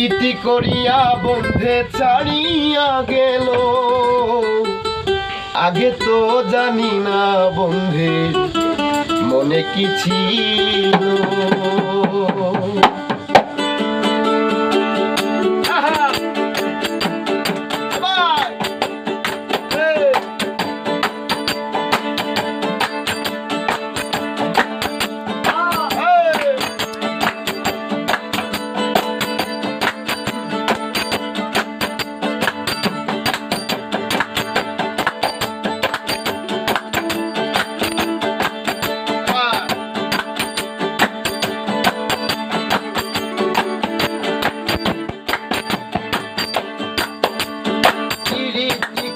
প্রীতি করিয়া বন্ধে ছাড়িয়া গেল আগে তো জানি না বন্ধের মনে কি ছিল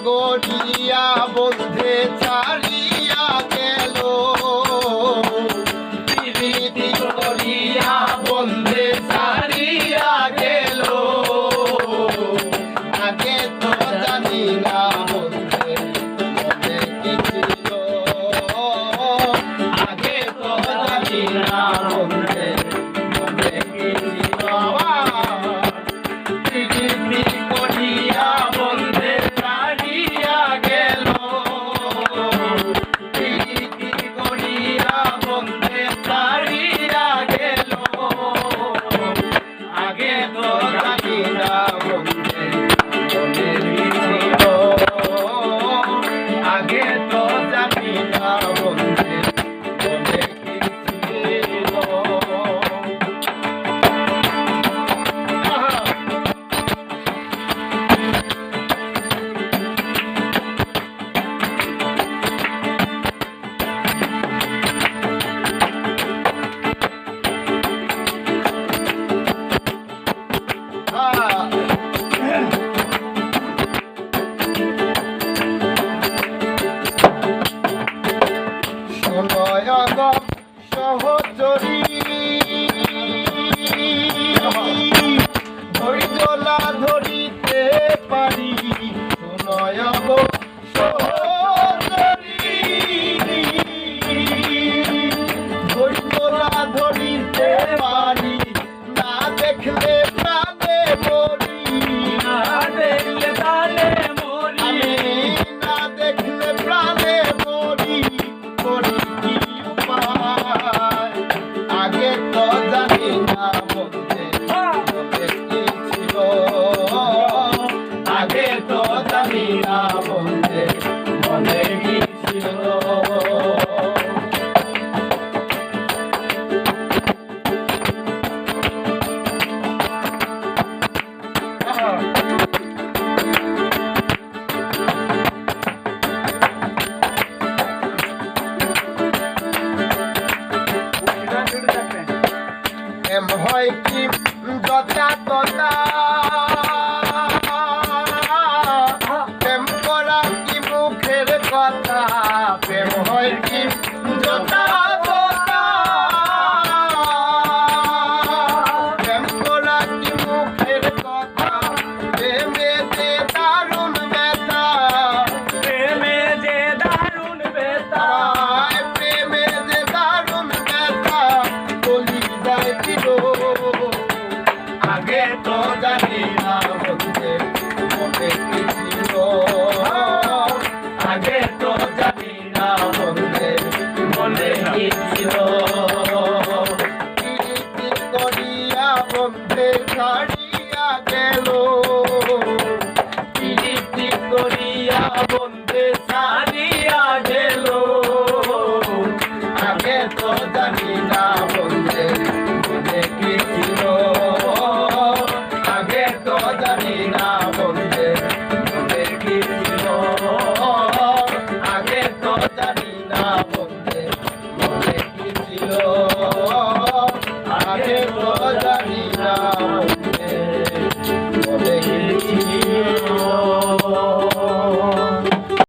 করিয়া বন্ধে ছাড়িয়া গেল প্রীতি করিয়া বন্ধে ছাড়িয়া গেল আগে তো জানি না বন্ধে মনে কি ছিল আগে তো জানি না বন্ধে মনে কি ছিল প্রীতি করিয়া বন্ধে সহচরী ধৈর্য না ধরিতে পারি শুনয় গো সহচরী ধৈর্য না ধরিতে পারি না দেখলে প্রাণে মরি না দেখলে প্রাণে মরি না দেখলে প্রাণে মরি মরি আগে তো জানি না বন্ধে মনে কি ছিল আগে তো জানি না বন্ধে মনে কি ছিল হয় কি যথা তথা প্রেম করা কি মুখের কথা প্রেম হয় কি যথা তথা প্রেম করা কি মুখের কথা প্রেমে যে দারুণ ব্যথা প্রেমে যে দারুণ ব্যথা প্রেমে যে দারুণ ব্যথা বলি যায় আগে তো জানি না বন্ধে মনে কি ছিল আগে তো জানি না বন্ধে মনে কি ছিল প্রীতি করিয়া বন্ধে ছাড়িয়া গেল প্রীতি করিয়া বন্ধে ছাড়িয়া গেল আগে তো জানি না বন্ধে মনে কি ছিল আগে তো জানি না